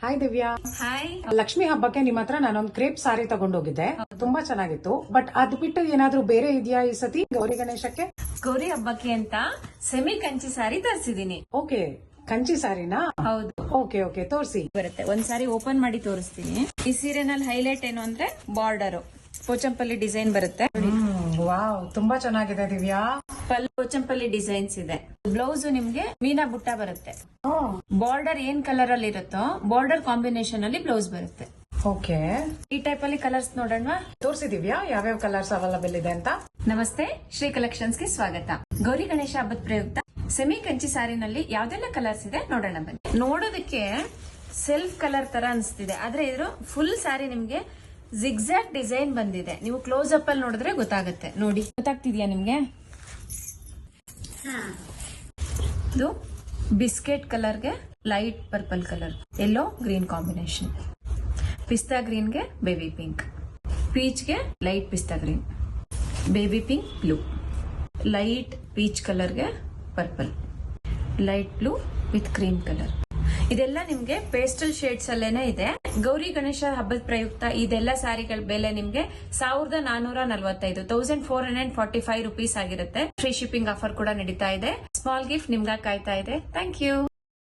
Hi Divya. Hi. Lakshmi ಹಬ್ಬಕ್ಕೆ ನಿಮ್ಮ ಹತ್ರ ನಾನೊಂದು ಕ್ರೇಪ್ ಸಾರಿ ತಗೊಂಡೋಗಿದ್ದೆ, ತುಂಬಾ ಚೆನ್ನಾಗಿತ್ತು. ಬಟ್ ಅದ್ ಬಿಟ್ಟು ಏನಾದ್ರೂ ಬೇರೆ ಇದೆಯಾ ಈ ಸತಿ ಗೌರಿ ಗಣೇಶಕ್ಕೆ? ಗೌರಿ ಹಬ್ಬಕ್ಕೆ ಅಂತ ಸೆಮಿ ಕಂಚಿ ಸಾರಿ ತರಿಸಿದೀನಿ. ಓಕೆ, ಕಂಚಿ ಸಾರಿನಾ? ಹೌದು. ಓಕೆ ಓಕೆ, ತೋರಿಸಿ. ಬರುತ್ತೆ, ಒಂದ್ ಸಾರಿ ಓಪನ್ ಮಾಡಿ ತೋರಿಸ್ತೀನಿ. ಈ ಸೀರೆನಲ್ಲಿ ಹೈಲೈಟ್ ಏನು ಅಂದ್ರೆ ಬಾರ್ಡರ್ ಪೋಚಂಪಲ್ಲಿ ಡಿಸೈನ್ ಬರುತ್ತೆ. ವಾವ್, ತುಂಬಾ ಚೆನ್ನಾಗಿದೆ ದಿವ್ಯಾ. ಪೋಚಂಪಲ್ಲಿ ಡಿಸೈನ್ಸ್ ಇದೆ. ಬ್ಲೌಸ್ ನಿಮ್ಗೆ ಮೀನಾ ಬುಟ್ಟ ಬರುತ್ತೆ. ಬಾರ್ಡರ್ ಏನ್ ಕಲರ್ ಅಲ್ಲಿ ಇರುತ್ತೋ ಬಾರ್ಡರ್ ಕಾಂಬಿನೇಷನ್ ಅಲ್ಲಿ ಬ್ಲೌಸ್ ಬರುತ್ತೆ. ಓಕೆ, ಈ ಟೈಪ್ ಅಲ್ಲಿ ಕಲರ್ಸ್ ನೋಡೋಣ. ತೋರಿಸಿ ದಿವ್ಯಾ, ಯಾವ್ಯಾವ ಕಲರ್ಸ್ ಅವೈಲಬಲ್ ಇದೆ ಅಂತ. ನಮಸ್ತೆ, ಶ್ರೀ ಕಲೆಕ್ಷನ್ಸ್ ಗೆ ಸ್ವಾಗತ. ಗೌರಿ ಗಣೇಶ ಹಬ್ಬದ ಪ್ರಯುಕ್ತ ಸೆಮಿ ಕಂಚಿ ಸಾರಿನಲ್ಲಿ ಯಾವ್ದೆಲ್ಲ ಕಲರ್ಸ್ ಇದೆ ನೋಡೋಣ ಬನ್ನಿ. ನೋಡೋದಕ್ಕೆ ಸೆಲ್ಫ್ ಕಲರ್ ತರ ಅನಿಸ್ತಿದೆ, ಆದ್ರೆ ಇದು ಫುಲ್ ಸಾರಿ ನಿಮ್ಗೆ ಜಿಗ್ಜಾಗ್ ಡಿಸೈನ್ ಬಂದಿದೆ. ನೀವು ಕ್ಲೋಸ್ ಅಪ್ ಅಲ್ಲಿ ನೋಡಿದ್ರೆ ಗೊತ್ತಾಗುತ್ತೆ. ನೋಡಿ, ಗೊತ್ತಾಗ್ತಿದ್ಯಾ ನಿಮ್ಗೆ? ಇದು ಬಿಸ್ಕೆಟ್ ಕಲರ್ಗೆ light purple colour, yellow green combination, pista ಗ್ರೀನ್ಗೆ ಬೇಬಿ ಪಿಂಕ್, ಪೀಚ್ಗೆ light pista green, baby pink blue, light peach ಕಲರ್ಗೆ purple, light blue with cream colour. ಇದೆಲ್ಲ ನಿಮ್ಗೆ ಪೇಸ್ಟಲ್ ಶೇಡ್ಸ್ ಅಲ್ಲೇನೆ ಇದೆ. ಗೌರಿ ಗಣೇಶ ಹಬ್ಬದ ಪ್ರಯುಕ್ತ ಇದೆಲ್ಲ ಸಾರಿಗಳ ಬೆಲೆ ನಿಮ್ಗೆ 1445 1445 ರುಪೀಸ್ ಆಗಿರುತ್ತೆ. ಫ್ರೀ ಶಿಪ್ಪಿಂಗ್ ಆಫರ್ ಕೂಡ ನಡೀತಾ ಇದೆ. ಸ್ಮಾಲ್ ಗಿಫ್ಟ್ ನಿಮ್ಗಾಗಿ ಕಾಯ್ತಾ ಇದೆ. Thank you.